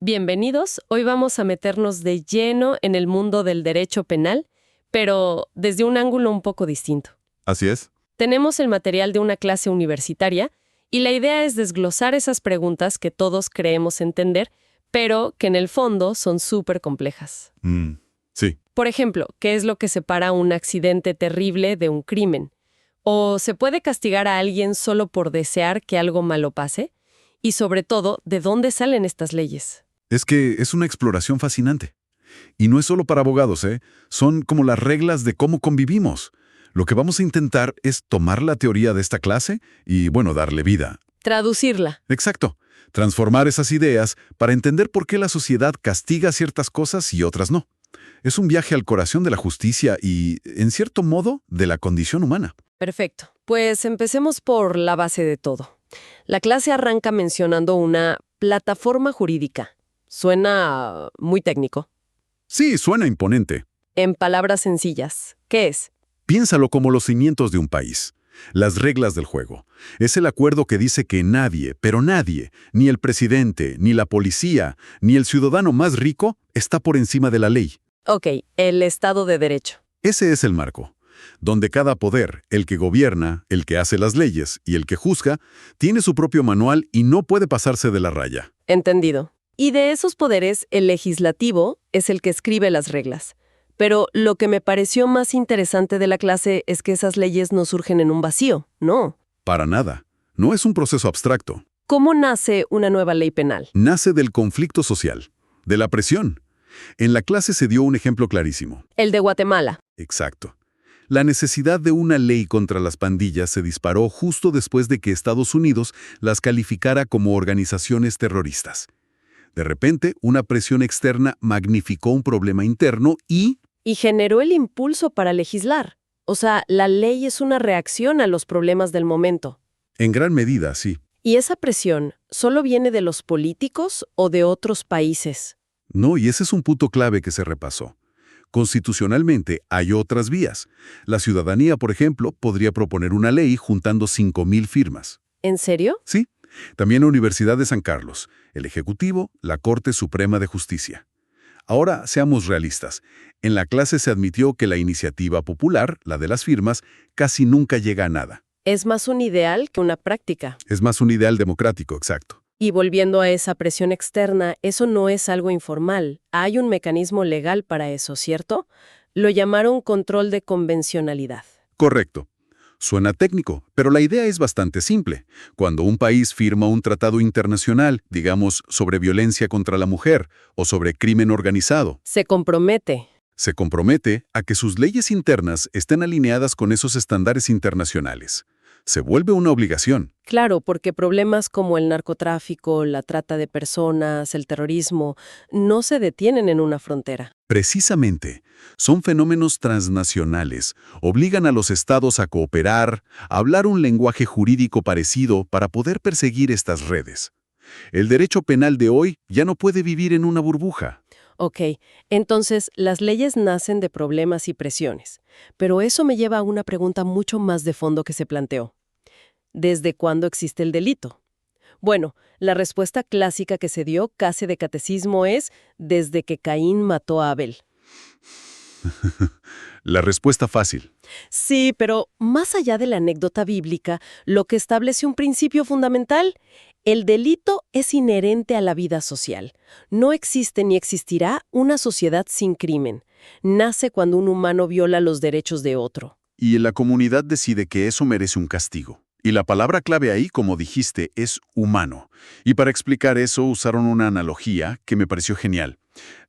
Bienvenidos, hoy vamos a meternos de lleno en el mundo del derecho penal, pero desde un ángulo un poco distinto. Así es. Tenemos el material de una clase universitaria y la idea es desglosar esas preguntas que todos creemos entender, pero que en el fondo son súper complejas. Sí. Por ejemplo, ¿qué es lo que separa un accidente terrible de un crimen? ¿O se puede castigar a alguien solo por desear que algo malo pase? Y sobre todo, ¿de dónde salen estas leyes? Es que es una exploración fascinante. Y no es solo para abogados, ¿eh? Son como las reglas de cómo convivimos. Lo que vamos a intentar es tomar la teoría de esta clase y, bueno, darle vida. Traducirla. Exacto. Transformar esas ideas para entender por qué la sociedad castiga ciertas cosas y otras no. Es un viaje al corazón de la justicia y, en cierto modo, de la condición humana. Perfecto. Pues empecemos por la base de todo. La clase arranca mencionando una plataforma jurídica. Suena muy técnico. Sí, suena imponente. En palabras sencillas, ¿qué es? Piénsalo como los cimientos de un país. Las reglas del juego. Es el acuerdo que dice que nadie, pero nadie, ni el presidente, ni la policía, ni el ciudadano más rico, está por encima de la ley. Ok, el Estado de Derecho. Ese es el marco, donde cada poder, el que gobierna, el que hace las leyes y el que juzga, tiene su propio manual y no puede pasarse de la raya. Entendido. Y de esos poderes, el legislativo es el que escribe las reglas. Pero lo que me pareció más interesante de la clase es que esas leyes no surgen en un vacío, no. Para nada. No es un proceso abstracto. ¿Cómo nace una nueva ley penal? Nace del conflicto social, de la presión. En la clase se dio un ejemplo clarísimo. El de Guatemala. Exacto. La necesidad de una ley contra las pandillas se disparó justo después de que Estados Unidos las calificara como organizaciones terroristas. De repente, una presión externa magnificó un problema interno y generó el impulso para legislar. O sea, la ley es una reacción a los problemas del momento. en gran medida, sí. ¿Y esa presión solo viene de los políticos o de otros países? No, y ese es un punto clave que se repasó. Constitucionalmente hay otras vías. La ciudadanía, por ejemplo, podría proponer una ley juntando 5,000 firmas. ¿En serio? Sí. También la Universidad de San Carlos, el Ejecutivo, la Corte Suprema de Justicia. Ahora, seamos realistas. En la clase se admitió que la iniciativa popular, la de las firmas, casi nunca llega a nada. Es más un ideal que una práctica. Es más un ideal democrático, exacto. Y volviendo a esa presión externa, eso no es algo informal. Hay un mecanismo legal para eso, ¿cierto? Lo llamaron control de convencionalidad. Correcto. Suena técnico, pero la idea es bastante simple. Cuando un país firma un tratado internacional, digamos, sobre violencia contra la mujer o sobre crimen organizado, Se compromete. se compromete a que sus leyes internas estén alineadas con esos estándares internacionales. Se vuelve una obligación. Claro, porque problemas como el narcotráfico, la trata de personas, el terrorismo, no se detienen en una frontera. Precisamente, son fenómenos transnacionales, obligan a los estados a cooperar, a hablar un lenguaje jurídico parecido para poder perseguir estas redes. El derecho penal de hoy ya no puede vivir en una burbuja. Ok, entonces las leyes nacen de problemas y presiones. Pero eso me lleva a una pregunta mucho más de fondo que se planteó. ¿Desde cuándo existe el delito? Bueno, la respuesta clásica que se dio casi de catecismo es desde que Caín mató a Abel. La respuesta fácil. Sí, pero más allá de la anécdota bíblica, lo que establece un principio fundamental, el delito es inherente a la vida social. No existe ni existirá una sociedad sin crimen. Nace cuando un humano viola los derechos de otro. Y la comunidad decide que eso merece un castigo. Y la palabra clave ahí, como dijiste, es humano. Y para explicar eso usaron una analogía que me pareció genial.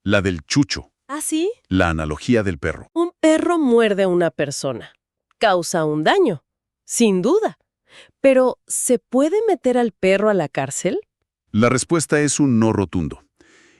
La del chucho, ¿Ah, sí? la analogía del perro. Un perro muerde a una persona. Causa un daño, sin duda. Pero, ¿se puede meter al perro a la cárcel? La respuesta es un no rotundo.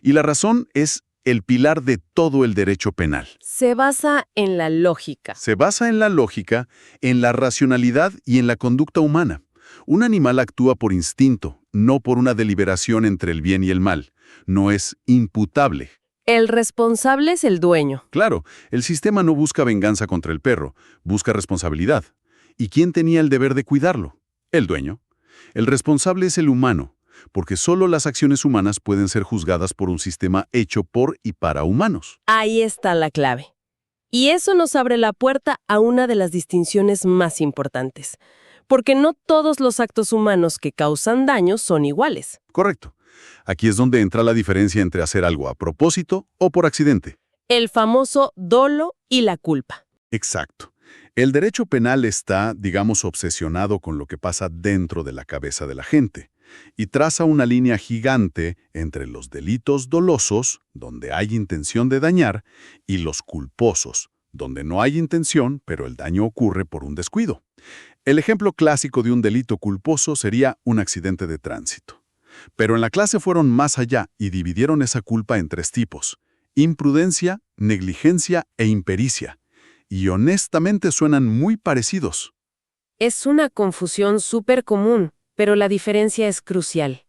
Y la razón es el pilar de todo el derecho penal. Se basa en la lógica. Se basa en la lógica, en la racionalidad y en la conducta humana. Un animal actúa por instinto, no por una deliberación entre el bien y el mal. No es imputable. El responsable es el dueño. Claro, el sistema no busca venganza contra el perro, busca responsabilidad. ¿Y quién tenía el deber de cuidarlo? El dueño. El responsable es el humano. porque solo las acciones humanas pueden ser juzgadas por un sistema hecho por y para humanos. Ahí está la clave. Y eso nos abre la puerta a una de las distinciones más importantes, porque no todos los actos humanos que causan daño son iguales. Correcto. Aquí es donde entra la diferencia entre hacer algo a propósito o por accidente. El famoso dolo y la culpa. Exacto. El derecho penal está, digamos, obsesionado con lo que pasa dentro de la cabeza de la gente y traza una línea gigante entre los delitos dolosos, donde hay intención de dañar, y los culposos, donde no hay intención, pero el daño ocurre por un descuido. El ejemplo clásico de un delito culposo sería un accidente de tránsito. Pero en la clase fueron más allá y dividieron esa culpa en 3 tipos: imprudencia, negligencia e impericia. Y honestamente suenan muy parecidos. Es una confusión súper común, pero la diferencia es crucial.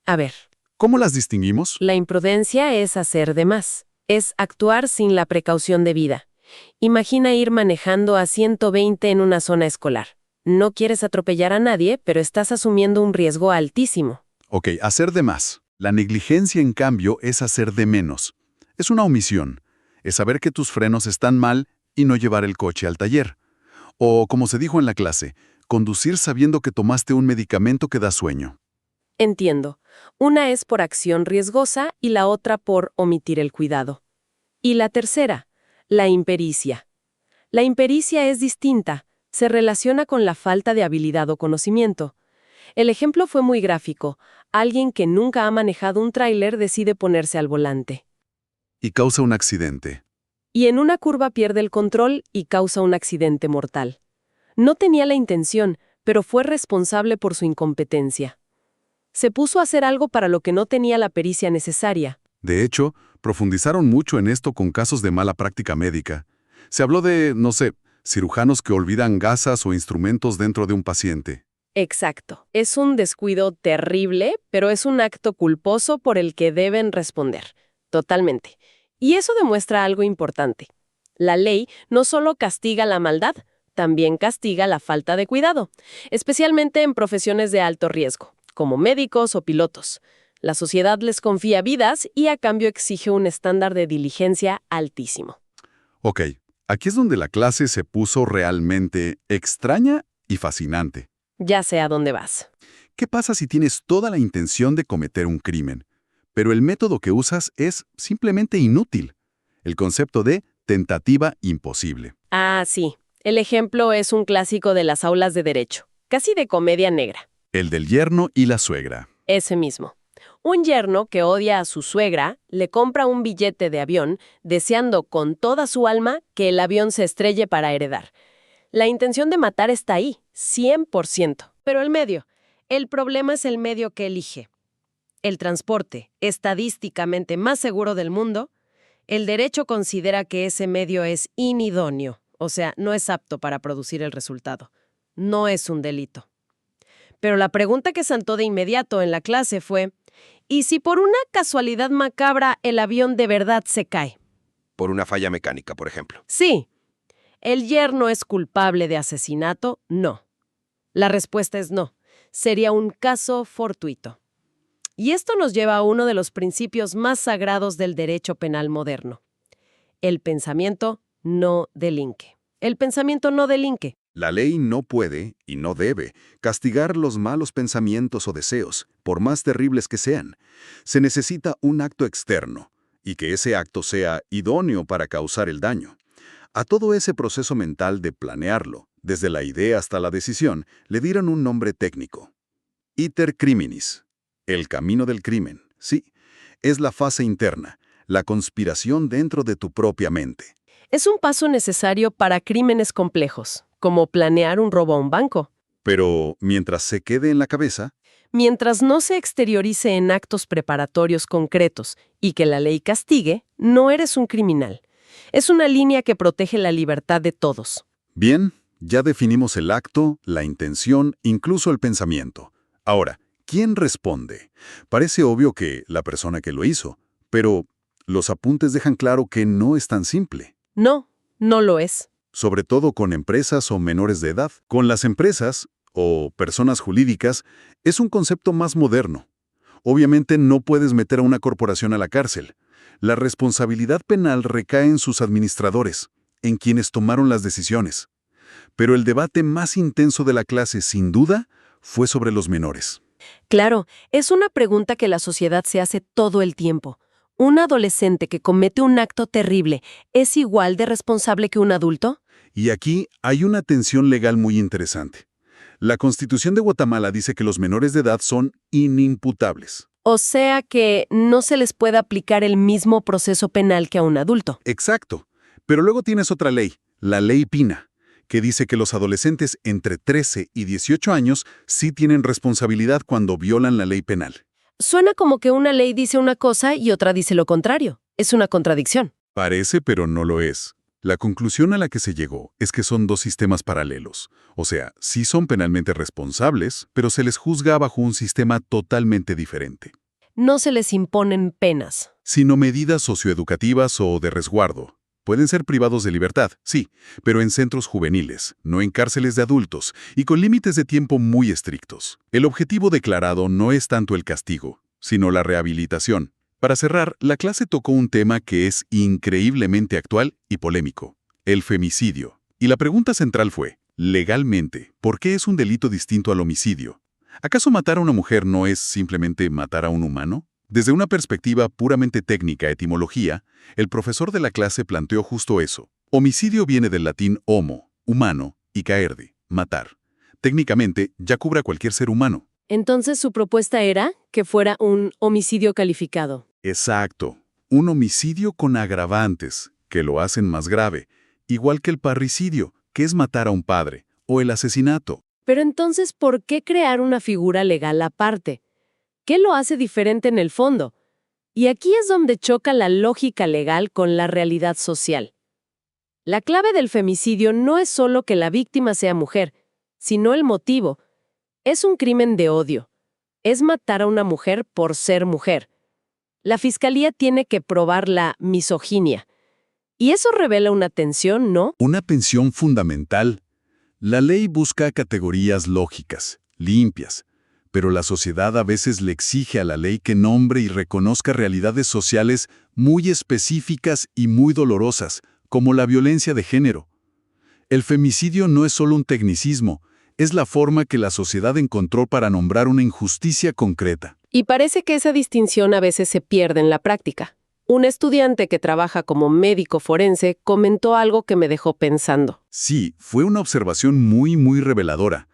A ver, ¿Cómo las distinguimos? la imprudencia es hacer de más, es actuar sin la precaución debida. Imagina ir manejando a 120 en una zona escolar. No quieres atropellar a nadie, pero estás asumiendo un riesgo altísimo. Ok, hacer de más. La negligencia, en cambio, es hacer de menos. Es una omisión. Es saber que tus frenos están mal y no llevar el coche al taller. O, como se dijo en la clase, conducir sabiendo que tomaste un medicamento que da sueño. Entiendo. Una es por acción riesgosa y la otra por omitir el cuidado. Y la tercera, la impericia. La impericia es distinta, se relaciona con la falta de habilidad o conocimiento. El ejemplo fue muy gráfico. Alguien que nunca ha manejado un tráiler decide ponerse al volante. Y causa un accidente. Y en una curva pierde el control y causa un accidente mortal. No tenía la intención, pero fue responsable por su incompetencia. Se puso a hacer algo para lo que no tenía la pericia necesaria. De hecho, profundizaron mucho en esto con casos de mala práctica médica. Se habló de, no sé, cirujanos que olvidan gasas o instrumentos dentro de un paciente. Exacto. Es un descuido terrible, pero es un acto culposo por el que deben responder. Totalmente. Y eso demuestra algo importante. La ley no solo castiga la maldad, también castiga la falta de cuidado, especialmente en profesiones de alto riesgo, como médicos o pilotos. La sociedad les confía vidas y a cambio exige un estándar de diligencia altísimo. Ok, aquí es donde la clase se puso realmente extraña y fascinante. Ya sé a dónde vas. ¿Qué pasa si tienes toda la intención de cometer un crimen, pero el método que usas es simplemente inútil? El concepto de tentativa imposible. Ah, sí. El ejemplo es un clásico de las aulas de derecho, casi de comedia negra. El del yerno y la suegra. Ese mismo. Un yerno que odia a su suegra le compra un billete de avión deseando con toda su alma que el avión se estrelle para heredar. La intención de matar está ahí, 100%. Pero el problema es el medio que elige. El transporte, estadísticamente más seguro del mundo, el derecho considera que ese medio es inidóneo, o sea, no es apto para producir el resultado. No es un delito. Pero la pregunta que saltó de inmediato en la clase fue, ¿y si por una casualidad macabra el avión de verdad se cae? Por una falla mecánica, por ejemplo. Sí. ¿El yerno es culpable de asesinato? No. La respuesta es no. Sería un caso fortuito. Y esto nos lleva a uno de los principios más sagrados del derecho penal moderno. El pensamiento no delinque. El pensamiento no delinque. La ley no puede, y no debe, castigar los malos pensamientos o deseos, por más terribles que sean. Se necesita un acto externo, y que ese acto sea idóneo para causar el daño. A todo ese proceso mental de planearlo, desde la idea hasta la decisión, le dieron un nombre técnico. Iter criminis, el camino del crimen, sí, es la fase interna, la conspiración dentro de tu propia mente. Es un paso necesario para crímenes complejos, como planear un robo a un banco. Pero mientras se quede en la cabeza, Mientras no se exteriorice en actos preparatorios concretos y que la ley castigue, no eres un criminal. Es una línea que protege la libertad de todos. bien, ya definimos el acto, la intención, incluso el pensamiento. Ahora, ¿quién responde? Parece obvio que la persona que lo hizo, pero los apuntes dejan claro que no es tan simple. No, no lo es. Sobre todo con empresas o menores de edad. Con las empresas, o personas jurídicas, es un concepto más moderno. Obviamente no puedes meter a una corporación a la cárcel. La responsabilidad penal recae en sus administradores, en quienes tomaron las decisiones. Pero el debate más intenso de la clase, sin duda, fue sobre los menores. Claro, es una pregunta que la sociedad se hace todo el tiempo. ¿Un adolescente que comete un acto terrible es igual de responsable que un adulto? Y aquí hay una tensión legal muy interesante. La Constitución de Guatemala dice que los menores de edad son inimputables. O sea que no se les puede aplicar el mismo proceso penal que a un adulto. Exacto. Pero luego tienes otra ley, la Ley Pina, que dice que los adolescentes entre 13 y 18 años sí tienen responsabilidad cuando violan la ley penal. Suena como que una ley dice una cosa y otra dice lo contrario. Es una contradicción. Parece, pero no lo es. La conclusión a la que se llegó es que son dos sistemas paralelos. O sea, sí son penalmente responsables, pero se les juzga bajo un sistema totalmente diferente. No se les imponen penas. Sino medidas socioeducativas o de resguardo. Pueden ser privados de libertad, sí, pero en centros juveniles, no en cárceles de adultos, y con límites de tiempo muy estrictos. El objetivo declarado no es tanto el castigo, sino la rehabilitación. Para cerrar, la clase tocó un tema que es increíblemente actual y polémico, el femicidio. Y la pregunta central fue, legalmente, ¿por qué es un delito distinto al homicidio? ¿Acaso matar a una mujer no es simplemente matar a un humano? Desde una perspectiva puramente técnica, etimología, el profesor de la clase planteó justo eso. Homicidio viene del latín homo, humano, y caerde, matar. Técnicamente, ya cubre a cualquier ser humano. Entonces su propuesta era que fuera un homicidio calificado. Exacto. Un homicidio con agravantes, que lo hacen más grave, igual que el parricidio, que es matar a un padre, o el asesinato. Pero entonces, ¿por qué crear una figura legal aparte? ¿Qué lo hace diferente en el fondo? Y aquí es donde choca la lógica legal con la realidad social. La clave del femicidio no es solo que la víctima sea mujer, sino el motivo. Es un crimen de odio. Es matar a una mujer por ser mujer. La fiscalía tiene que probar la misoginia. Y eso revela una tensión, ¿no? Una tensión fundamental. La ley busca categorías lógicas, limpias, pero la sociedad a veces le exige a la ley que nombre y reconozca realidades sociales muy específicas y muy dolorosas, como la violencia de género. El femicidio no es solo un tecnicismo, es la forma que la sociedad encontró para nombrar una injusticia concreta. Y parece que esa distinción a veces se pierde en la práctica. Un estudiante que trabaja como médico forense comentó algo que me dejó pensando. Sí, fue una observación muy reveladora.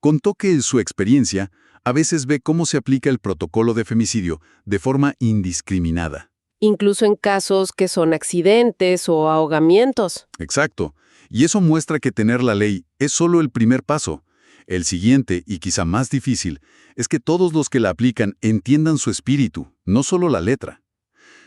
Contó que en su experiencia, a veces ve cómo se aplica el protocolo de femicidio de forma indiscriminada. Incluso en casos que son accidentes o ahogamientos. Exacto. Y eso muestra que tener la ley es solo el primer paso. El siguiente, y quizá más difícil, es que todos los que la aplican entiendan su espíritu, no solo la letra.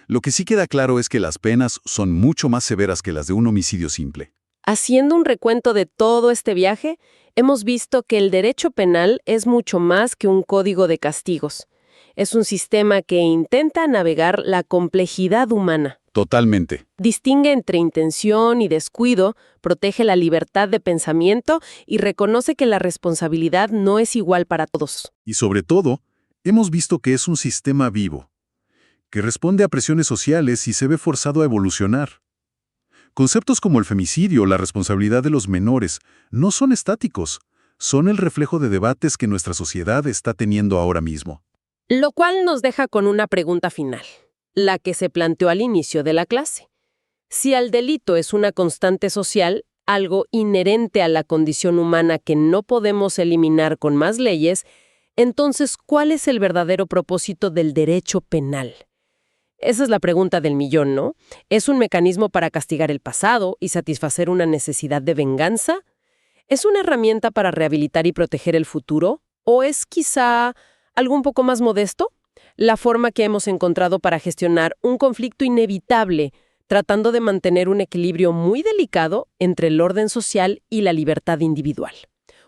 Lo que sí queda claro es que las penas son mucho más severas que las de un homicidio simple. Haciendo un recuento de todo este viaje, hemos visto que el derecho penal es mucho más que un código de castigos. Es un sistema que intenta navegar la complejidad humana. Totalmente. Distingue entre intención y descuido, protege la libertad de pensamiento y reconoce que la responsabilidad no es igual para todos. Y sobre todo, hemos visto que es un sistema vivo, que responde a presiones sociales y se ve forzado a evolucionar. Conceptos como el femicidio o la responsabilidad de los menores no son estáticos, son el reflejo de debates que nuestra sociedad está teniendo ahora mismo. Lo cual nos deja con una pregunta final, la que se planteó al inicio de la clase. Si el delito es una constante social, algo inherente a la condición humana que no podemos eliminar con más leyes, entonces, ¿cuál es el verdadero propósito del derecho penal? Esa es la pregunta del millón, ¿no? ¿Es un mecanismo para castigar el pasado y satisfacer una necesidad de venganza? ¿Es una herramienta para rehabilitar y proteger el futuro? ¿O es quizá algo un poco más modesto? La forma que hemos encontrado para gestionar un conflicto inevitable, tratando de mantener un equilibrio muy delicado entre el orden social y la libertad individual.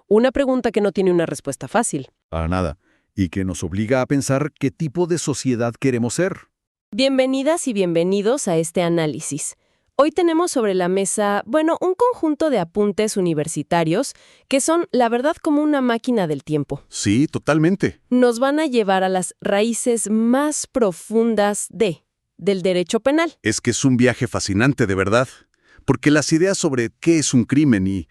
Una pregunta que no tiene una respuesta fácil. Para nada. Y que nos obliga a pensar qué tipo de sociedad queremos ser. Bienvenidas y bienvenidos a este análisis. Hoy tenemos sobre la mesa, un conjunto de apuntes universitarios que son, la verdad, como una máquina del tiempo. Sí, totalmente. Nos van a llevar a las raíces más profundas del derecho penal. Es que es un viaje fascinante, de verdad. Porque las ideas sobre qué es un crimen y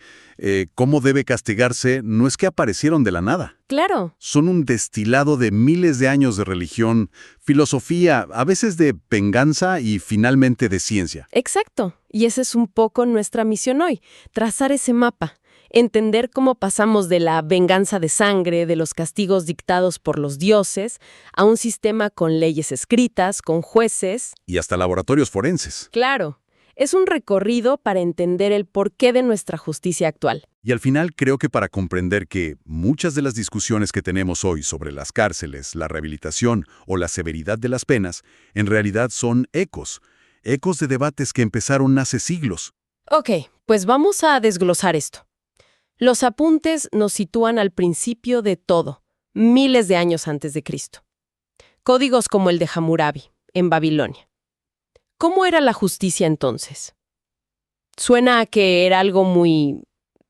cómo debe castigarse no es que aparecieron de la nada. Claro. Son un destilado de miles de años de religión, filosofía, a veces de venganza y finalmente de ciencia. Exacto. Y esa es un poco nuestra misión hoy, trazar ese mapa, entender cómo pasamos de la venganza de sangre, de los castigos dictados por los dioses, a un sistema con leyes escritas, con jueces. Y hasta laboratorios forenses. Claro. Es un recorrido para entender el porqué de nuestra justicia actual. Y al final creo que para comprender que muchas de las discusiones que tenemos hoy sobre las cárceles, la rehabilitación o la severidad de las penas, en realidad son ecos de debates que empezaron hace siglos. Ok, pues vamos a desglosar esto. Los apuntes nos sitúan al principio de todo, miles de años antes de Cristo. Códigos como el de Hammurabi, en Babilonia. ¿Cómo era la justicia entonces? Suena a que era algo muy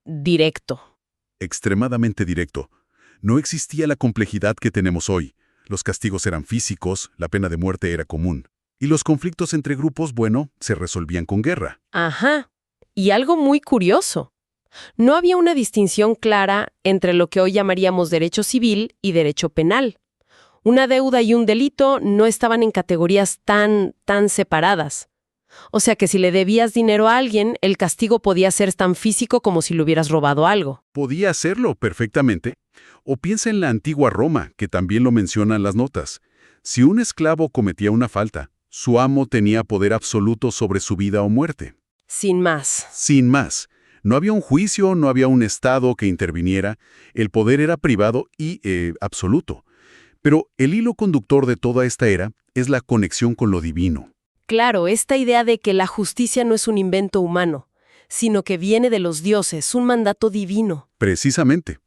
directo. Extremadamente directo. No existía la complejidad que tenemos hoy. Los castigos eran físicos, la pena de muerte era común. Y los conflictos entre grupos, se resolvían con guerra. Ajá. Y algo muy curioso. No había una distinción clara entre lo que hoy llamaríamos derecho civil y derecho penal. Una deuda y un delito no estaban en categorías tan separadas. O sea que si le debías dinero a alguien, el castigo podía ser tan físico como si le hubieras robado algo. Podía hacerlo perfectamente. O piensa en la antigua Roma, que también lo mencionan las notas. Si un esclavo cometía una falta, su amo tenía poder absoluto sobre su vida o muerte. Sin más. Sin más. No había un juicio, no había un Estado que interviniera. El poder era privado y absoluto. Pero el hilo conductor de toda esta era es la conexión con lo divino. Claro, esta idea de que la justicia no es un invento humano, sino que viene de los dioses, un mandato divino. Precisamente.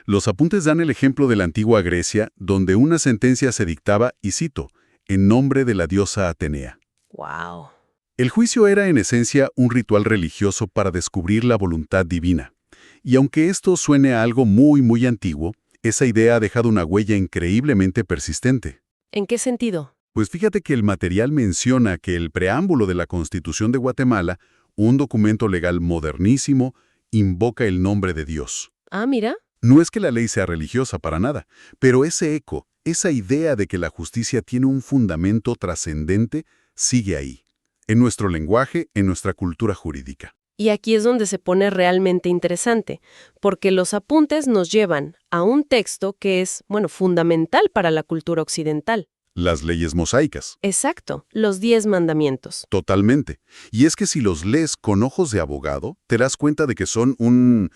Los apuntes dan el ejemplo de la antigua Grecia, donde una sentencia se dictaba, y cito, en nombre de la diosa Atenea. ¡Wow! El juicio era en esencia un ritual religioso para descubrir la voluntad divina. Y aunque esto suene a algo muy antiguo, esa idea ha dejado una huella increíblemente persistente. ¿En qué sentido? Pues fíjate que el material menciona que el preámbulo de la Constitución de Guatemala, un documento legal modernísimo, invoca el nombre de Dios. Ah, mira. No es que la ley sea religiosa para nada, pero ese eco, esa idea de que la justicia tiene un fundamento trascendente, sigue ahí, en nuestro lenguaje, en nuestra cultura jurídica. Y aquí es donde se pone realmente interesante, porque los apuntes nos llevan a un texto que es, fundamental para la cultura occidental. Las leyes mosaicas. Exacto, los 10 mandamientos. Totalmente. Y es que si los lees con ojos de abogado, te das cuenta de que son un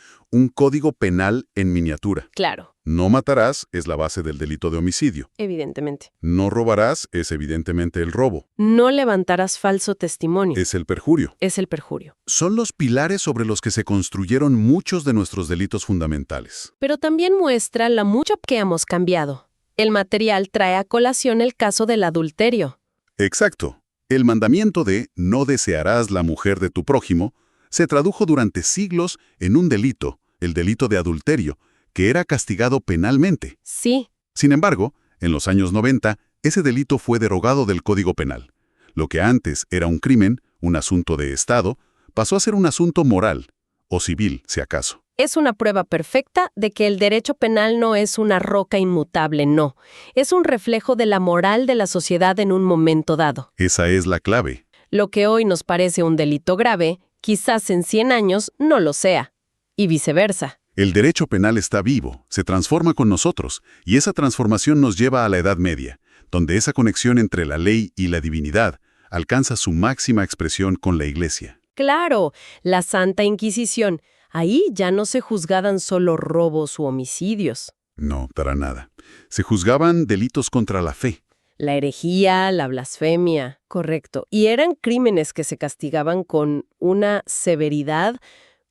código penal en miniatura. Claro. No matarás es la base del delito de homicidio. Evidentemente. No robarás es evidentemente el robo. No levantarás falso testimonio. Es el perjurio. Es el perjurio. Son los pilares sobre los que se construyeron muchos de nuestros delitos fundamentales. Pero también muestra la mucho que hemos cambiado. El material trae a colación el caso del adulterio. Exacto. El mandamiento de no desearás la mujer de tu prójimo se tradujo durante siglos en un delito, el delito de adulterio, que era castigado penalmente. Sí. Sin embargo, en los años 90, ese delito fue derogado del Código Penal. Lo que antes era un crimen, un asunto de Estado, pasó a ser un asunto moral, o civil, si acaso. Es una prueba perfecta de que el derecho penal no es una roca inmutable, no. Es un reflejo de la moral de la sociedad en un momento dado. Esa es la clave. Lo que hoy nos parece un delito grave, quizás en 100 años no lo sea. Y viceversa. El derecho penal está vivo, se transforma con nosotros, y esa transformación nos lleva a la Edad Media, donde esa conexión entre la ley y la divinidad alcanza su máxima expresión con la Iglesia. Claro, la Santa Inquisición. Ahí ya no se juzgaban solo robos u homicidios. No, para nada. Se juzgaban delitos contra la fe. La herejía, la blasfemia, correcto. Y eran crímenes que se castigaban con una severidad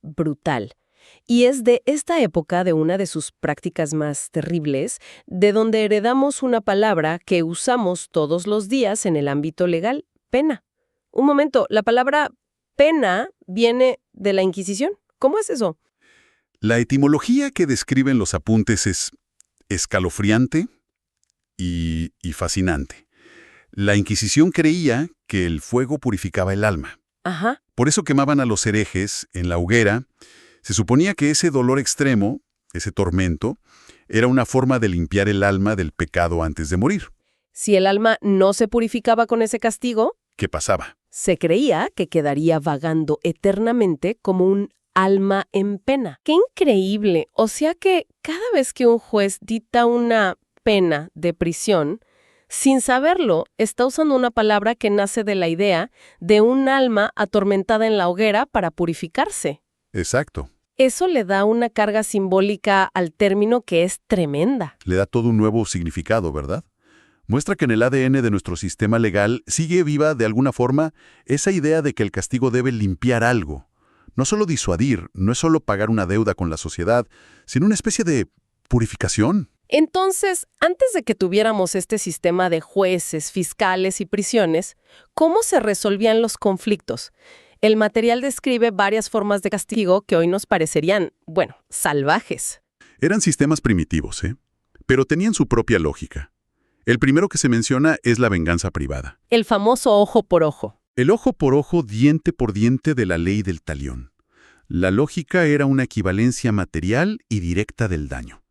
brutal. Y es de esta época, de una de sus prácticas más terribles, de donde heredamos una palabra que usamos todos los días en el ámbito legal, pena. Un momento, la palabra pena viene de la Inquisición. ¿Cómo es eso? La etimología que describen los apuntes es escalofriante y fascinante. La Inquisición creía que el fuego purificaba el alma. Ajá. Por eso quemaban a los herejes en la hoguera. Se suponía que ese dolor extremo, ese tormento, era una forma de limpiar el alma del pecado antes de morir. Si el alma no se purificaba con ese castigo, ¿Qué pasaba? se creía que quedaría vagando eternamente como un alma en pena. ¡Qué increíble! O sea que cada vez que un juez dicta una pena de prisión, sin saberlo, está usando una palabra que nace de la idea de un alma atormentada en la hoguera para purificarse. Exacto. Eso le da una carga simbólica al término que es tremenda. Le da todo un nuevo significado, ¿verdad? Muestra que en el ADN de nuestro sistema legal sigue viva, de alguna forma, esa idea de que el castigo debe limpiar algo. No solo disuadir, no es solo pagar una deuda con la sociedad, sino una especie de purificación. Entonces, antes de que tuviéramos este sistema de jueces, fiscales y prisiones, ¿cómo se resolvían los conflictos? El material describe varias formas de castigo que hoy nos parecerían, bueno, salvajes. Eran sistemas primitivos, pero tenían su propia lógica. El primero que se menciona es la venganza privada. El famoso ojo por ojo. El ojo por ojo, diente por diente de la ley del talión. La lógica era una equivalencia material y directa del daño.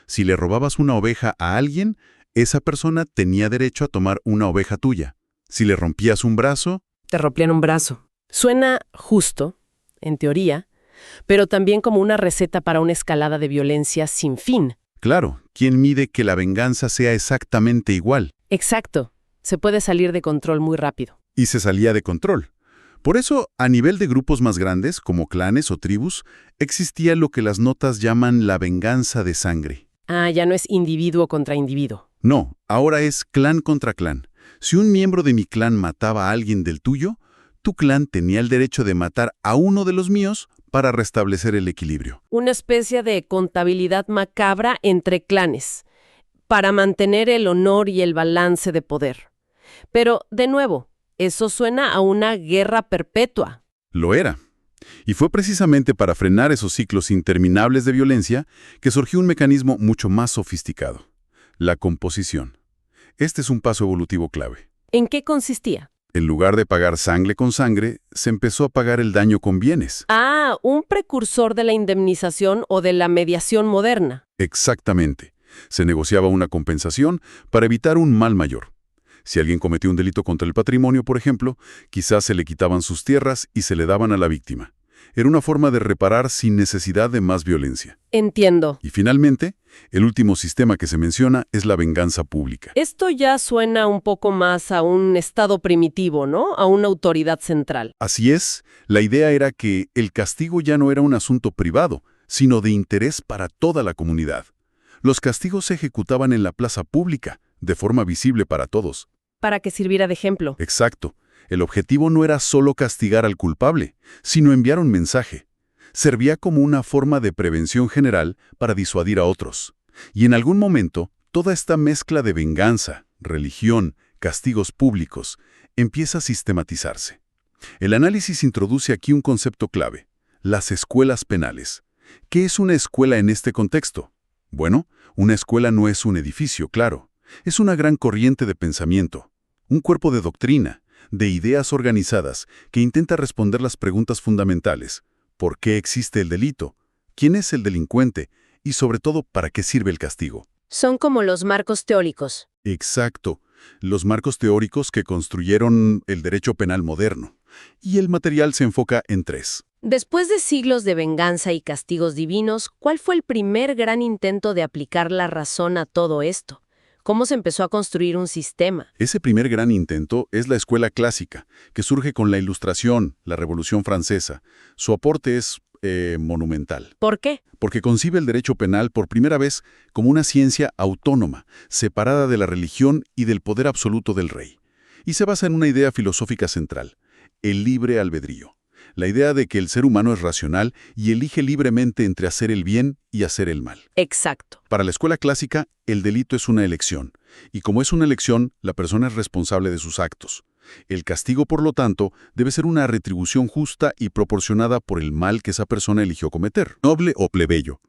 Si le robabas una oveja a alguien, esa persona tenía derecho a tomar una oveja tuya. Si le rompías un brazo, Te rompían un brazo. Suena justo, en teoría, pero también como una receta para una escalada de violencia sin fin. claro, ¿quién mide que la venganza sea exactamente igual? Exacto. Se puede salir de control muy rápido. Y se salía de control. Por eso, a nivel de grupos más grandes, como clanes o tribus, existía lo que las notas llaman la venganza de sangre. Ah, ya no es individuo contra individuo. No, ahora es clan contra clan. Si un miembro de mi clan mataba a alguien del tuyo, tu clan tenía el derecho de matar a uno de los míos para restablecer el equilibrio. Una especie de contabilidad macabra entre clanes, para mantener el honor y el balance de poder. Pero, de nuevo, eso suena a una guerra perpetua. Lo era. Y fue precisamente para frenar esos ciclos interminables de violencia que surgió un mecanismo mucho más sofisticado: la composición. Este es un paso evolutivo clave. ¿En qué consistía? En lugar de pagar sangre con sangre, se empezó a pagar el daño con bienes. Ah, un precursor de la indemnización o de la mediación moderna. Exactamente. Se negociaba una compensación para evitar un mal mayor. Si alguien cometió un delito contra el patrimonio, por ejemplo, quizás se le quitaban sus tierras y se le daban a la víctima. Era una forma de reparar sin necesidad de más violencia. Entiendo. Y finalmente, el último sistema que se menciona es la venganza pública. Esto ya suena un poco más a un estado primitivo, ¿no? A una autoridad central. Así es, la idea era que el castigo ya no era un asunto privado, sino de interés para toda la comunidad. Los castigos se ejecutaban en la plaza pública, de forma visible para todos. Para que sirviera de ejemplo. Exacto. El objetivo no era solo castigar al culpable, sino enviar un mensaje. Servía como una forma de prevención general para disuadir a otros. Y en algún momento, toda esta mezcla de venganza, religión, castigos públicos, empieza a sistematizarse. El análisis introduce aquí un concepto clave: las escuelas penales. ¿Qué es una escuela en este contexto? Bueno, una escuela no es un edificio, claro. Es una gran corriente de pensamiento, un cuerpo de doctrina, de ideas organizadas que intenta responder las preguntas fundamentales: ¿por qué existe el delito? ¿Quién es el delincuente? Y sobre todo, ¿para qué sirve el castigo? Son como los marcos teóricos. Exacto, los marcos teóricos que construyeron el derecho penal moderno. Y el material se enfoca en tres. Después de siglos de venganza y castigos divinos, ¿cuál fue el primer gran intento de aplicar la razón a todo esto? ¿Cómo se empezó a construir un sistema? Ese primer gran intento es la escuela clásica, que surge con la Ilustración, la Revolución Francesa. Su aporte es monumental. ¿Por qué? Porque concibe el derecho penal por primera vez como una ciencia autónoma, separada de la religión y del poder absoluto del rey. Y se basa en una idea filosófica central: el libre albedrío. La idea de que el ser humano es racional y elige libremente entre hacer el bien y hacer el mal. Exacto. Para la escuela clásica, el delito es una elección. Y como es una elección, la persona es responsable de sus actos. El castigo, por lo tanto, debe ser una retribución justa y proporcionada por el mal que esa persona eligió cometer, noble o plebeyo.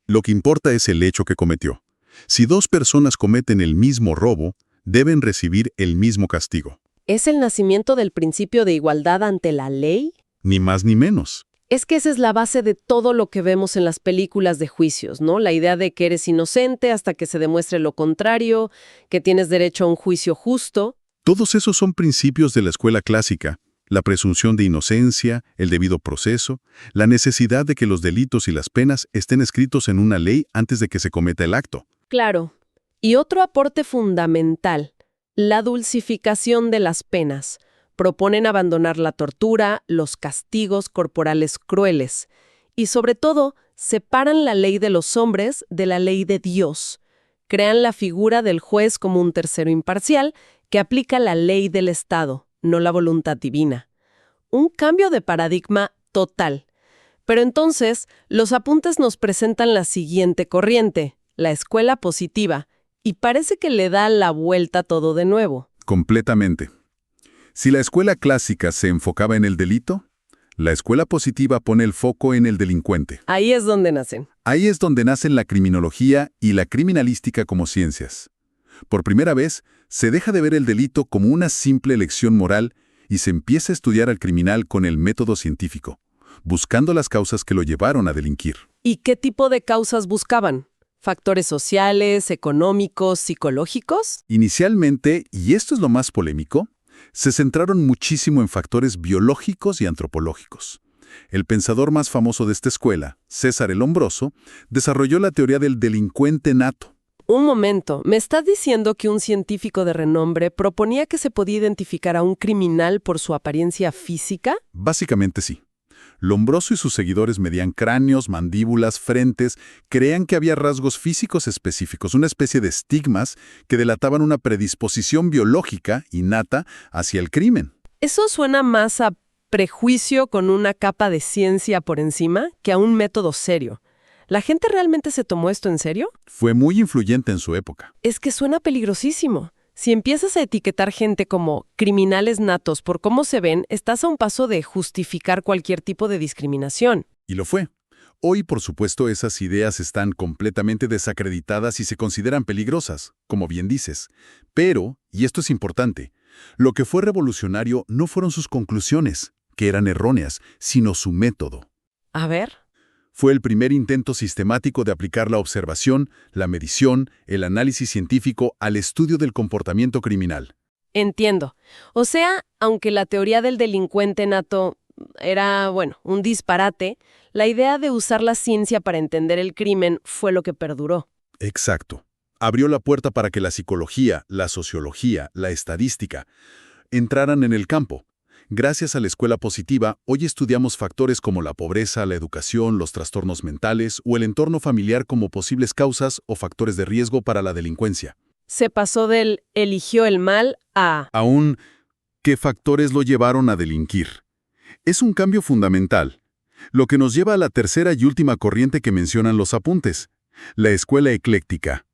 Lo que importa es el hecho que cometió. Si dos personas cometen el mismo robo, deben recibir el mismo castigo. ¿Es el nacimiento del principio de igualdad ante la ley? Ni más ni menos. Es que esa es la base de todo lo que vemos en las películas de juicios, ¿no? La idea de que eres inocente hasta que se demuestre lo contrario, que tienes derecho a un juicio justo. Todos esos son principios de la escuela clásica. La presunción de inocencia, el debido proceso, la necesidad de que los delitos y las penas estén escritos en una ley antes de que se cometa el acto. Claro. Y otro aporte fundamental, la dulcificación de las penas. Proponen abandonar la tortura, los castigos corporales crueles y, sobre todo, separan la ley de los hombres de la ley de Dios. Crean la figura del juez como un tercero imparcial que aplica la ley del Estado, no la voluntad divina. Un cambio de paradigma total. Pero entonces, los apuntes nos presentan la siguiente corriente, la escuela positiva, y parece que le da la vuelta todo de nuevo. Completamente. Si la escuela clásica se enfocaba en el delito, la escuela positiva pone el foco en el delincuente. Ahí es donde nacen. Ahí es donde nacen la criminología y la criminalística como ciencias. Por primera vez, se deja de ver el delito como una simple elección moral y se empieza a estudiar al criminal con el método científico, buscando las causas que lo llevaron a delinquir. ¿Y qué tipo de causas buscaban? ¿Factores sociales, económicos, psicológicos? Inicialmente, y esto es lo más polémico, se centraron muchísimo en factores biológicos y antropológicos. El pensador más famoso de esta escuela, César el Hombroso, desarrolló la teoría del delincuente nato. Un momento, ¿me estás diciendo que un científico de renombre proponía que se podía identificar a un criminal por su apariencia física? Básicamente sí. Lombroso y sus seguidores medían cráneos, mandíbulas, frentes, creían que había rasgos físicos específicos, una especie de estigmas que delataban una predisposición biológica innata hacia el crimen. Eso suena más a prejuicio con una capa de ciencia por encima que a un método serio. ¿La gente realmente se tomó esto en serio? Fue muy influyente en su época. Es que suena peligrosísimo. Si empiezas a etiquetar gente como criminales natos por cómo se ven, estás a un paso de justificar cualquier tipo de discriminación. Y lo fue. Hoy, por supuesto, esas ideas están completamente desacreditadas y se consideran peligrosas, como bien dices. Pero, y esto es importante, lo que fue revolucionario no fueron sus conclusiones, que eran erróneas, sino su método. A ver. Fue el primer intento sistemático de aplicar la observación, la medición, el análisis científico al estudio del comportamiento criminal. Entiendo. O sea, aunque la teoría del delincuente nato era, un disparate, la idea de usar la ciencia para entender el crimen fue lo que perduró. Exacto. Abrió la puerta para que la psicología, la sociología, la estadística entraran en el campo. Gracias a la escuela positiva, hoy estudiamos factores como la pobreza, la educación, los trastornos mentales o el entorno familiar como posibles causas o factores de riesgo para la delincuencia. Se pasó del eligió el mal a... Aún, ¿qué factores lo llevaron a delinquir? Es un cambio fundamental, lo que nos lleva a la tercera y última corriente que mencionan los apuntes, la escuela ecléctica.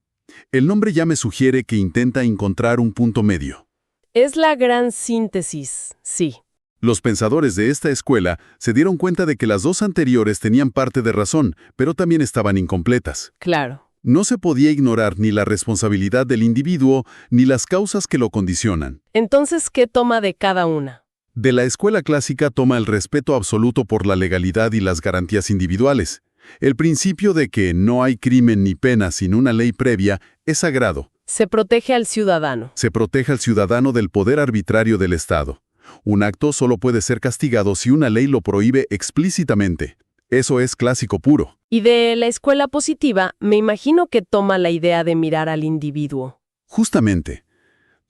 El nombre ya me sugiere que intenta encontrar un punto medio. Es la gran síntesis, sí. Los pensadores de esta escuela se dieron cuenta de que las dos anteriores tenían parte de razón, pero también estaban incompletas. Claro. No se podía ignorar ni la responsabilidad del individuo ni las causas que lo condicionan. Entonces, ¿qué toma de cada una? De la escuela clásica toma el respeto absoluto por la legalidad y las garantías individuales. El principio de que no hay crimen ni pena sin una ley previa es sagrado. Se protege al ciudadano. Se protege al ciudadano del poder arbitrario del Estado. Un acto solo puede ser castigado si una ley lo prohíbe explícitamente. Eso es clásico puro. Y de la escuela positiva, me imagino que toma la idea de mirar al individuo. Justamente.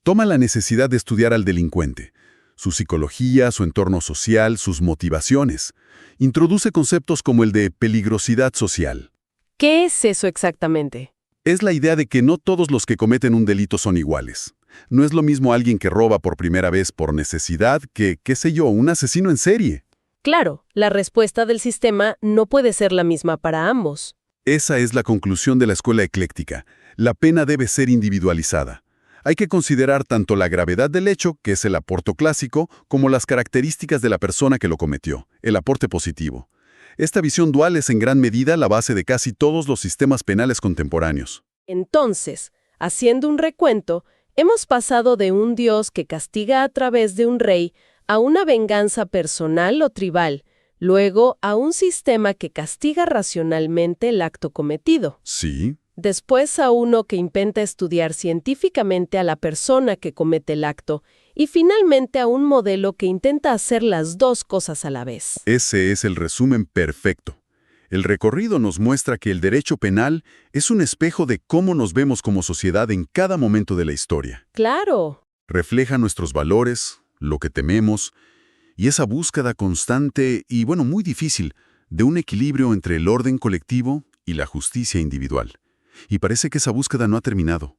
Toma la necesidad de estudiar al delincuente, su psicología, su entorno social, sus motivaciones. Introduce conceptos como el de peligrosidad social. ¿Qué es eso exactamente? Es la idea de que no todos los que cometen un delito son iguales. No es lo mismo alguien que roba por primera vez por necesidad que, qué sé yo, un asesino en serie. Claro, la respuesta del sistema no puede ser la misma para ambos. Esa es la conclusión de la escuela ecléctica. La pena debe ser individualizada. Hay que considerar tanto la gravedad del hecho, que es el aporte clásico, como las características de la persona que lo cometió, el aporte positivo. Esta visión dual es en gran medida la base de casi todos los sistemas penales contemporáneos. Entonces, haciendo un recuento, hemos pasado de un Dios que castiga a través de un rey a una venganza personal o tribal, luego a un sistema que castiga racionalmente el acto cometido. Sí. Después a uno que intenta estudiar científicamente a la persona que comete el acto y finalmente a un modelo que intenta hacer las dos cosas a la vez. Ese es el resumen perfecto. El recorrido nos muestra que el derecho penal es un espejo de cómo nos vemos como sociedad en cada momento de la historia. ¡Claro! Refleja nuestros valores, lo que tememos, y esa búsqueda constante y, muy difícil, de un equilibrio entre el orden colectivo y la justicia individual. Y parece que esa búsqueda no ha terminado.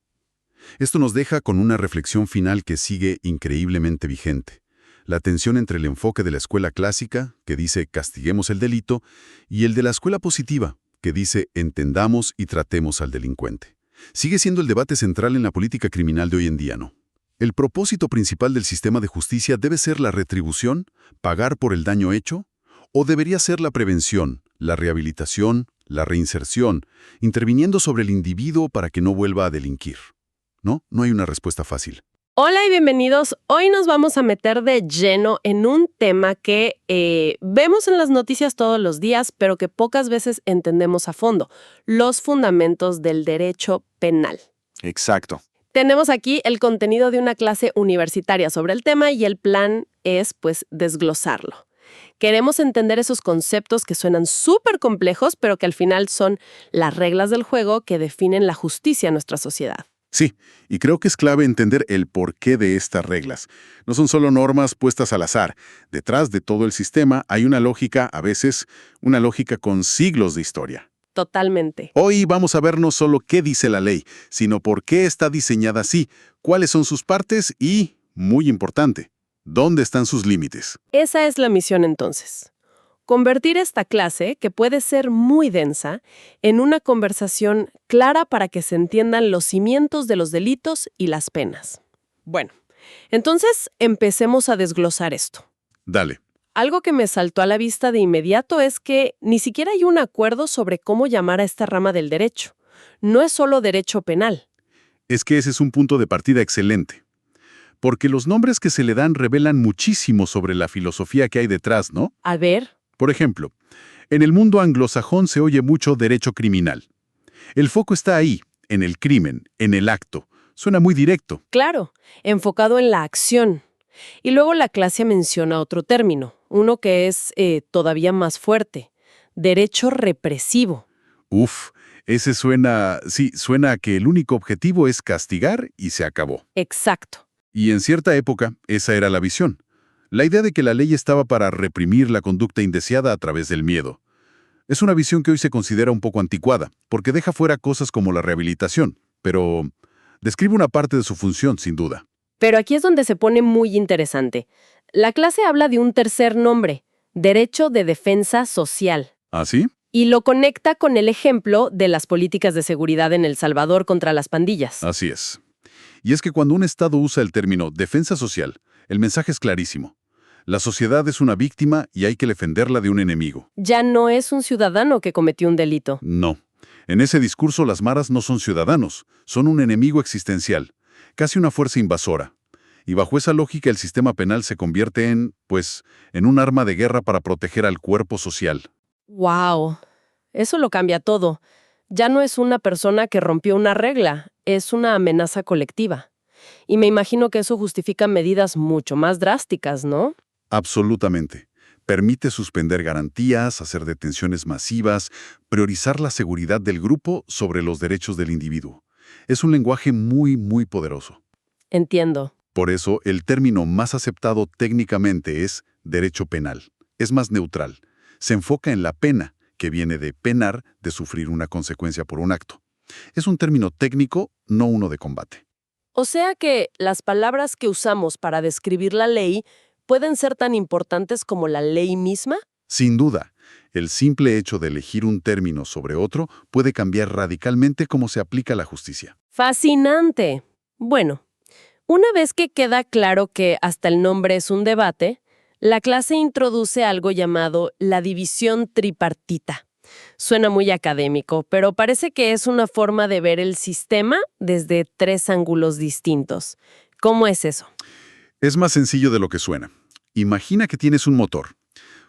Esto nos deja con una reflexión final que sigue increíblemente vigente. La tensión entre el enfoque de la escuela clásica, que dice castiguemos el delito, y el de la escuela positiva, que dice entendamos y tratemos al delincuente. Sigue siendo el debate central en la política criminal de hoy en día, ¿no? El propósito principal del sistema de justicia debe ser la retribución, pagar por el daño hecho, o debería ser la prevención, la rehabilitación, la reinserción, interviniendo sobre el individuo para que no vuelva a delinquir. No hay una respuesta fácil. Hola y bienvenidos. Hoy nos vamos a meter de lleno en un tema que vemos en las noticias todos los días, pero que pocas veces entendemos a fondo: los fundamentos del derecho penal. Exacto. Tenemos aquí el contenido de una clase universitaria sobre el tema y el plan es, desglosarlo. Queremos entender esos conceptos que suenan súper complejos, pero que al final son las reglas del juego que definen la justicia en nuestra sociedad. Sí, y creo que es clave entender el porqué de estas reglas. No son solo normas puestas al azar. Detrás de todo el sistema hay una lógica, a veces, una lógica con siglos de historia. Totalmente. Hoy vamos a ver no solo qué dice la ley, sino por qué está diseñada así, cuáles son sus partes y, muy importante, dónde están sus límites. Esa es la misión entonces. Convertir esta clase, que puede ser muy densa, en una conversación clara para que se entiendan los cimientos de los delitos y las penas. Bueno, entonces empecemos a desglosar esto. Dale. Algo que me saltó a la vista de inmediato es que ni siquiera hay un acuerdo sobre cómo llamar a esta rama del derecho. No es solo derecho penal. Es que ese es un punto de partida excelente. Porque los nombres que se le dan revelan muchísimo sobre la filosofía que hay detrás, ¿no? A ver. Por ejemplo, en el mundo anglosajón se oye mucho derecho criminal. El foco está ahí, en el crimen, en el acto. Suena muy directo. Claro, enfocado en la acción. Y luego la clase menciona otro término, uno que es todavía más fuerte: derecho represivo. Ese suena a que el único objetivo es castigar y se acabó. Exacto. Y en cierta época, esa era la visión. La idea de que la ley estaba para reprimir la conducta indeseada a través del miedo. Es una visión que hoy se considera un poco anticuada, porque deja fuera cosas como la rehabilitación, pero describe una parte de su función, sin duda. Pero aquí es donde se pone muy interesante. La clase habla de un tercer nombre: derecho de defensa social. ¿Ah, sí? Y lo conecta con el ejemplo de las políticas de seguridad en El Salvador contra las pandillas. Así es. Y es que cuando un Estado usa el término defensa social, el mensaje es clarísimo. La sociedad es una víctima y hay que defenderla de un enemigo. Ya no es un ciudadano que cometió un delito. No. En ese discurso las maras no son ciudadanos, son un enemigo existencial, casi una fuerza invasora. Y bajo esa lógica el sistema penal se convierte en un arma de guerra para proteger al cuerpo social. ¡Wow! Eso lo cambia todo. Ya no es una persona que rompió una regla, es una amenaza colectiva. Y me imagino que eso justifica medidas mucho más drásticas, ¿no? Absolutamente. Permite suspender garantías, hacer detenciones masivas, priorizar la seguridad del grupo sobre los derechos del individuo. Es un lenguaje muy, muy poderoso. Entiendo. Por eso, el término más aceptado técnicamente es derecho penal. Es más neutral. Se enfoca en la pena, que viene de penar, de sufrir una consecuencia por un acto. Es un término técnico, no uno de combate. O sea que las palabras que usamos para describir la ley pueden ser tan importantes como la ley misma. Sin duda, el simple hecho de elegir un término sobre otro puede cambiar radicalmente cómo se aplica la justicia. ¡Fascinante! Bueno, Una vez que queda claro que hasta el nombre es un debate, la clase introduce algo llamado la división tripartita. Suena muy académico, pero parece que es una forma de ver el sistema desde 3 ángulos distintos. ¿Cómo es eso? Es más sencillo de lo que suena. Imagina que tienes un motor.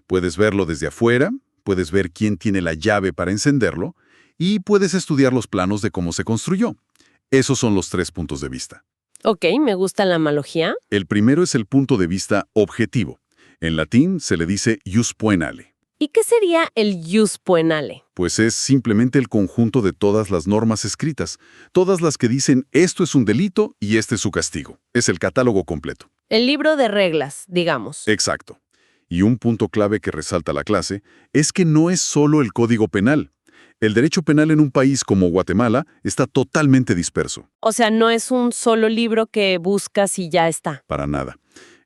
Puedes verlo desde afuera, puedes ver quién tiene la llave para encenderlo y puedes estudiar los planos de cómo se construyó. Esos son los 3 puntos de vista. Ok, me gusta la analogía. El primero es el punto de vista objetivo. En latín se le dice ius poenale. ¿Y qué sería el ius poenale? Pues es simplemente el conjunto de todas las normas escritas, todas las que dicen esto es un delito y este es su castigo. Es el catálogo completo. El libro de reglas, digamos. Exacto. Y un punto clave que resalta la clase es que no es solo el Código Penal. El derecho penal en un país como Guatemala está totalmente disperso. O sea, no es un solo libro que buscas y ya está. Para nada.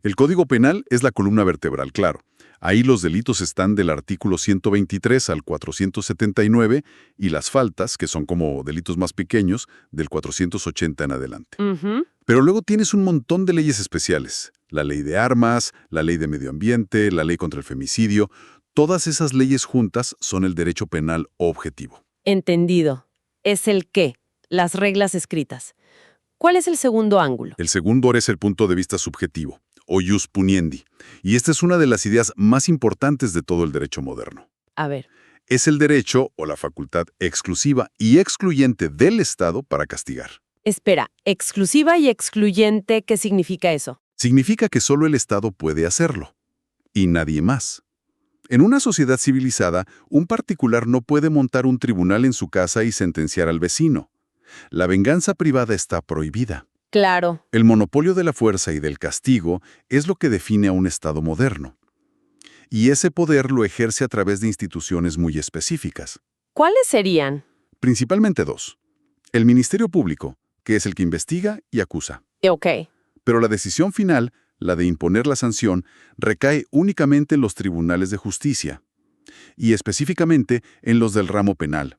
El Código Penal es la columna vertebral, claro. Ahí los delitos están del artículo 123 al 479 y las faltas, que son como delitos más pequeños, del 480 en adelante. Pero luego tienes un montón de leyes especiales. La ley de armas, la ley de medio ambiente, la ley contra el femicidio. Todas esas leyes juntas son el derecho penal objetivo. Entendido. Es el qué, las reglas escritas. ¿Cuál es el segundo ángulo? El segundo es el punto de vista subjetivo, o ius puniendi. Y esta es una de las ideas más importantes de todo el derecho moderno. A ver. Es el derecho o la facultad exclusiva y excluyente del Estado para castigar. Espera, exclusiva y excluyente, ¿qué significa eso? Significa que solo el Estado puede hacerlo, y nadie más. En una sociedad civilizada, un particular no puede montar un tribunal en su casa y sentenciar al vecino. La venganza privada está prohibida. Claro. El monopolio de la fuerza y del castigo es lo que define a un Estado moderno. Y ese poder lo ejerce a través de instituciones muy específicas. ¿Cuáles serían? Principalmente 2. El Ministerio Público, que es el que investiga y acusa. Ok. Pero la decisión final, la de imponer la sanción, recae únicamente en los tribunales de justicia. Y específicamente en los del ramo penal.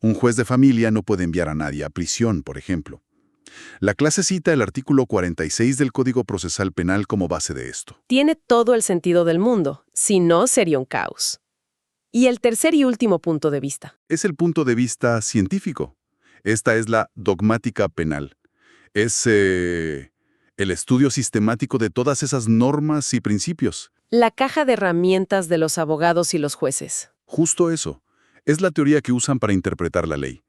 Un juez de familia no puede enviar a nadie a prisión, por ejemplo. La clase cita el artículo 46 del Código Procesal Penal como base de esto. Tiene todo el sentido del mundo. Si no, sería un caos. Y el tercer y último punto de vista. Es el punto de vista científico. Esta es la dogmática penal. Es el estudio sistemático de todas esas normas y principios. La caja de herramientas de los abogados y los jueces. Justo eso. Es la teoría que usan para interpretar la ley.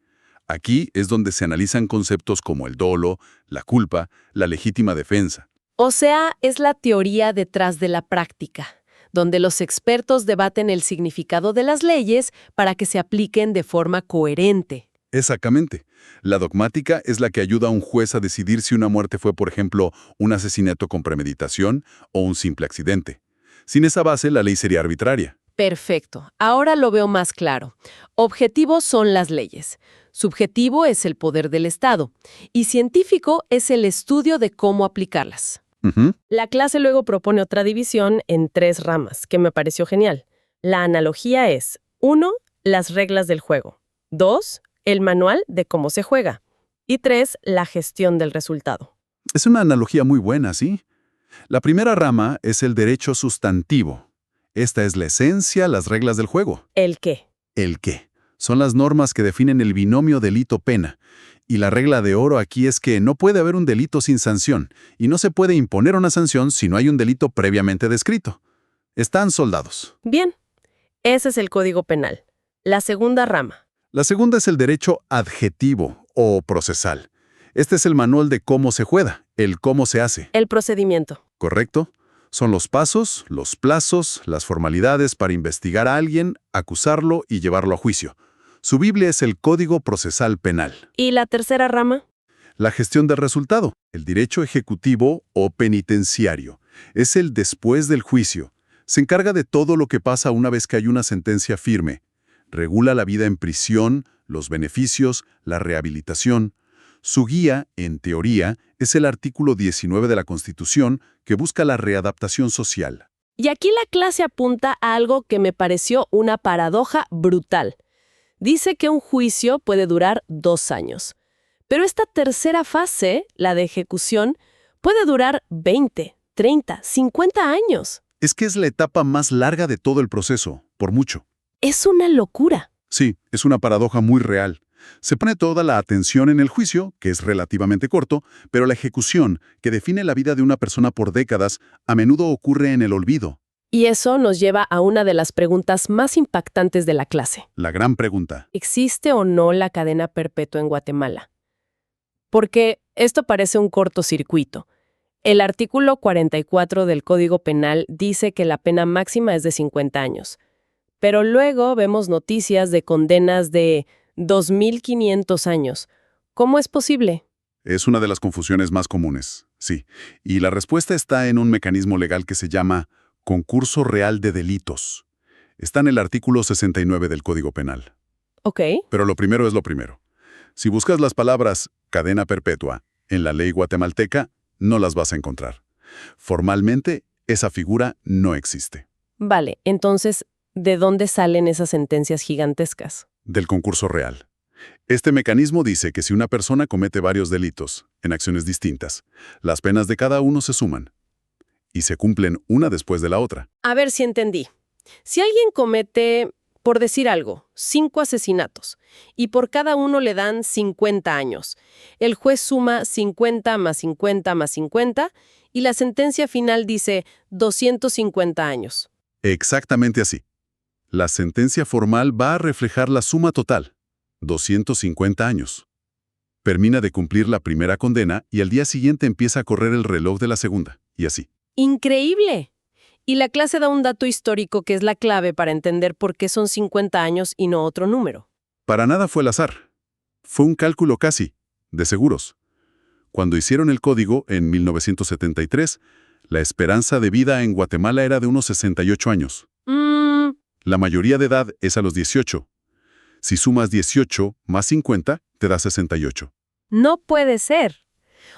Aquí es donde se analizan conceptos como el dolo, la culpa, la legítima defensa. O sea, es la teoría detrás de la práctica, donde los expertos debaten el significado de las leyes para que se apliquen de forma coherente. Exactamente. La dogmática es la que ayuda a un juez a decidir si una muerte fue, por ejemplo, un asesinato con premeditación o un simple accidente. Sin esa base, la ley sería arbitraria. Perfecto. Ahora lo veo más claro. Objetivo son las leyes. Subjetivo es el poder del Estado. Y científico es el estudio de cómo aplicarlas. La clase luego propone otra división en 3 ramas, que me pareció genial. La analogía es 1. Las reglas del juego. 2. El manual de cómo se juega. Y 3. La gestión del resultado. Es una analogía muy buena, ¿sí? La primera rama es el derecho sustantivo. Esta es la esencia, las reglas del juego. ¿El qué? ¿El qué? Son las normas que definen el binomio delito-pena. Y la regla de oro aquí es que no puede haber un delito sin sanción, y no se puede imponer una sanción si no hay un delito previamente descrito. Están soldados. Bien. Ese es el Código Penal. La segunda rama. La segunda es el derecho adjetivo o procesal. Este es el manual de cómo se juega, el cómo se hace. El procedimiento. ¿Correcto? Son los pasos, los plazos, las formalidades para investigar a alguien, acusarlo y llevarlo a juicio. Su Biblia es el Código Procesal Penal. ¿Y la tercera rama? La gestión del resultado, el derecho ejecutivo o penitenciario. Es el después del juicio. Se encarga de todo lo que pasa una vez que hay una sentencia firme. Regula la vida en prisión, los beneficios, la rehabilitación. Su guía, en teoría, es el artículo 19 de la Constitución, que busca la readaptación social. Y aquí la clase apunta a algo que me pareció una paradoja brutal. Dice que un juicio puede durar 2 años. Pero esta tercera fase, la de ejecución, Puede durar 20, 30, 50 años. Es que es la etapa más larga de todo el proceso, por mucho. Es una locura. Sí, es una paradoja muy real. Se pone toda la atención en el juicio, que es relativamente corto, pero la ejecución, que define la vida de una persona por décadas, a menudo ocurre en el olvido. Y eso nos lleva a una de las preguntas más impactantes de la clase. La gran pregunta. ¿Existe o no la cadena perpetua en Guatemala? Porque esto parece un cortocircuito. El artículo 44 del Código Penal dice que la pena máxima es de 50 años. Pero luego vemos noticias de condenas de 2.500 años. ¿Cómo es posible? Es una de las confusiones más comunes, sí. Y la respuesta está en un mecanismo legal que se llama concurso real de delitos. Está en el artículo 69 del Código Penal. Ok. Pero lo primero es lo primero. Si buscas las palabras cadena perpetua en la ley guatemalteca, no las vas a encontrar. Formalmente, esa figura no existe. Vale, entonces, ¿de dónde salen esas sentencias gigantescas? Del concurso real. Este mecanismo dice que si una persona comete varios delitos en acciones distintas, las penas de cada uno se suman y se cumplen una después de la otra. A ver si entendí. Si alguien comete, por decir algo, 5 asesinatos y por cada uno le dan 50 años, el juez suma 50 más 50 más 50 y la sentencia final dice 250 años. Exactamente así. La sentencia formal va a reflejar la suma total, 250 años. Termina de cumplir la primera condena y al día siguiente empieza a correr el reloj de la segunda, y así. ¡Increíble! Y la clase da un dato histórico que es la clave para entender por qué son 50 años y no otro número. Para nada fue al azar. Fue un cálculo casi, de seguros. Cuando hicieron el código, en 1973, la esperanza de vida en Guatemala era de unos 68 años. La mayoría de edad es a los 18. Si sumas 18 más 50, te da 68. No puede ser.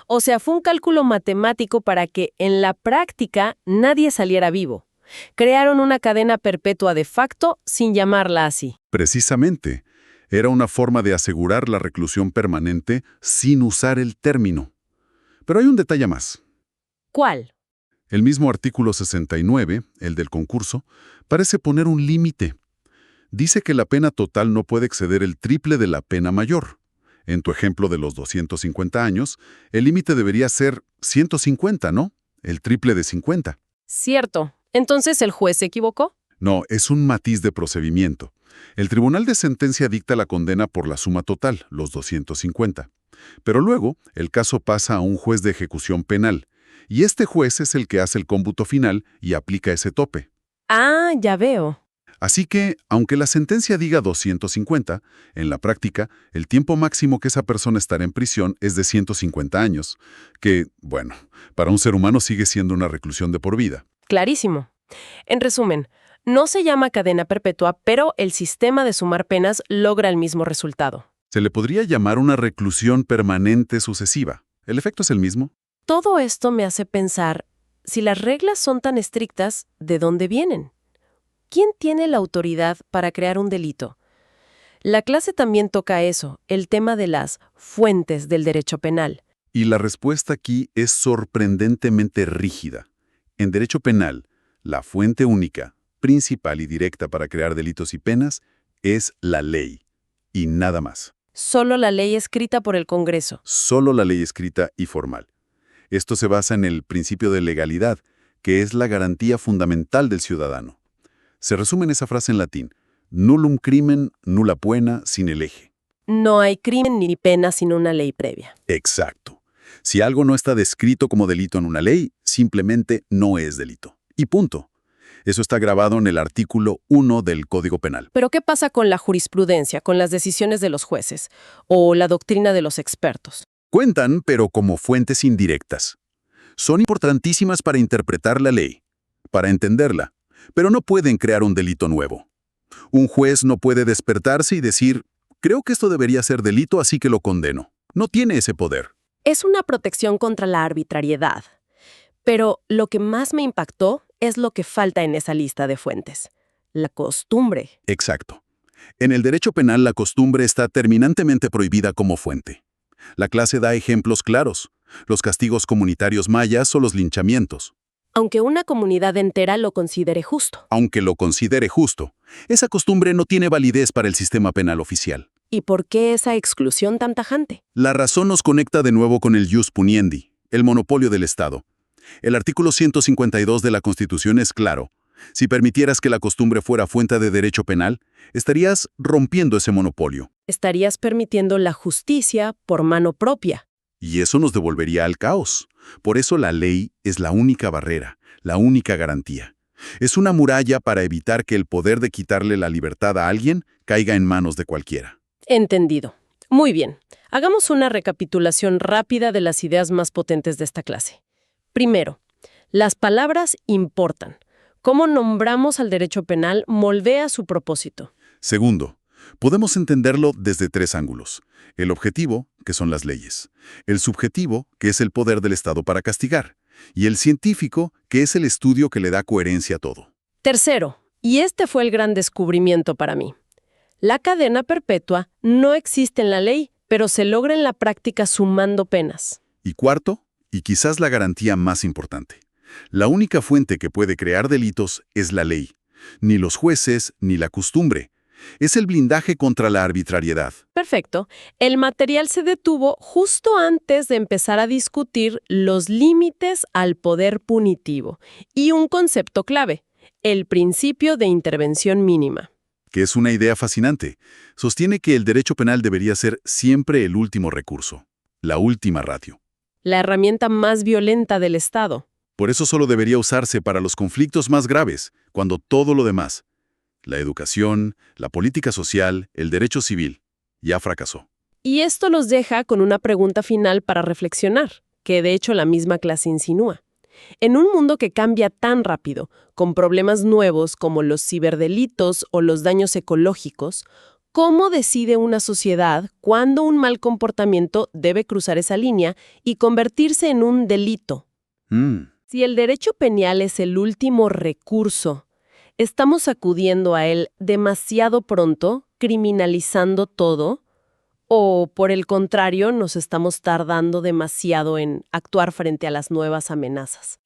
O sea, fue un cálculo matemático para que, en la práctica, nadie saliera vivo. Crearon una cadena perpetua de facto sin llamarla así. Precisamente, era una forma de asegurar la reclusión permanente sin usar el término. Pero hay un detalle más. ¿Cuál? El mismo artículo 69, el del concurso, parece poner un límite. Dice que la pena total no puede exceder el triple de la pena mayor. En tu ejemplo de los 250 años, el límite debería ser 150, ¿no? El triple de 50. Cierto. ¿Entonces el juez se equivocó? No, es un matiz de procedimiento. El tribunal de sentencia dicta la condena por la suma total, los 250. Pero luego, el caso pasa a un juez de ejecución penal, y este juez es el que hace el cómputo final y aplica ese tope. Ah, ya veo. Así que, aunque la sentencia diga 250, en la práctica, el tiempo máximo que esa persona estará en prisión es de 150 años, que, bueno, para un ser humano sigue siendo una reclusión de por vida. Clarísimo. En resumen, no se llama cadena perpetua, pero el sistema de sumar penas logra el mismo resultado. Se le podría llamar una reclusión permanente sucesiva. ¿El efecto es el mismo? Todo esto me hace pensar, si las reglas son tan estrictas, ¿de dónde vienen? ¿Quién tiene la autoridad para crear un delito? La clase también toca eso, el tema de las fuentes del derecho penal. Y la respuesta aquí es sorprendentemente rígida. En derecho penal, la fuente única, principal y directa para crear delitos y penas es la ley, y nada más. Solo la ley escrita por el Congreso. Solo la ley escrita y formal. Esto se basa en el principio de legalidad, que es la garantía fundamental del ciudadano. Se resume en esa frase en latín: nullum crimen, nulla pena sine lege. No hay crimen ni pena sin una ley previa. Exacto. Si algo no está descrito como delito en una ley, simplemente no es delito. Y punto. Eso está grabado en el artículo 1 del Código Penal. Pero ¿qué pasa con la jurisprudencia, con las decisiones de los jueces o la doctrina de los expertos? Cuentan, pero como fuentes indirectas. Son importantísimas para interpretar la ley, para entenderla, pero no pueden crear un delito nuevo. Un juez no puede despertarse y decir, creo que esto debería ser delito, así que lo condeno. No tiene ese poder. Es una protección contra la arbitrariedad. Pero lo que más me impactó es lo que falta en esa lista de fuentes. La costumbre. Exacto. En el derecho penal la costumbre está terminantemente prohibida como fuente. La clase da ejemplos claros. los castigos comunitarios mayas o los linchamientos. Aunque una comunidad entera lo considere justo. Aunque lo considere justo, esa costumbre no tiene validez para el sistema penal oficial. ¿Y por qué esa exclusión tan tajante? La razón nos conecta de nuevo con el jus puniendi, el monopolio del Estado. El artículo 152 de la Constitución es claro. Si permitieras que la costumbre fuera fuente de derecho penal, estarías rompiendo ese monopolio. Estarías permitiendo la justicia por mano propia. Y eso nos devolvería al caos. Por eso la ley es la única barrera, la única garantía. Es una muralla para evitar que el poder de quitarle la libertad a alguien caiga en manos de cualquiera. Entendido. Muy bien. Hagamos una recapitulación rápida de las ideas más potentes de esta clase. Primero, las palabras importan. Cómo nombramos al derecho penal moldea su propósito. Segundo, podemos entenderlo desde 3 ángulos. El objetivo, que son las leyes. El subjetivo, que es el poder del Estado para castigar. Y el científico, que es el estudio que le da coherencia a todo. Tercero, y este fue el gran descubrimiento para mí. La cadena perpetua no existe en la ley, pero se logra en la práctica sumando penas. Y cuarto, y quizás la garantía más importante. La única fuente que puede crear delitos es la ley. Ni los jueces, ni la costumbre. Es el blindaje contra la arbitrariedad. Perfecto. El material se detuvo justo antes de empezar a discutir los límites al poder punitivo y un concepto clave, el principio de intervención mínima. Que es una idea fascinante. Sostiene que el derecho penal debería ser siempre el último recurso, la última ratio. La herramienta más violenta del Estado. Por eso solo debería usarse para los conflictos más graves, cuando todo lo demás, la educación, la política social, el derecho civil, ya fracasó. Y esto los deja con una pregunta final para reflexionar, que de hecho la misma clase insinúa. En un mundo que cambia tan rápido, con problemas nuevos como los ciberdelitos o los daños ecológicos, ¿cómo decide una sociedad cuándo un mal comportamiento debe cruzar esa línea y convertirse en un delito? Si el derecho penal es el último recurso, ¿estamos acudiendo a él demasiado pronto, criminalizando todo? ¿O, por el contrario, nos estamos tardando demasiado en actuar frente a las nuevas amenazas?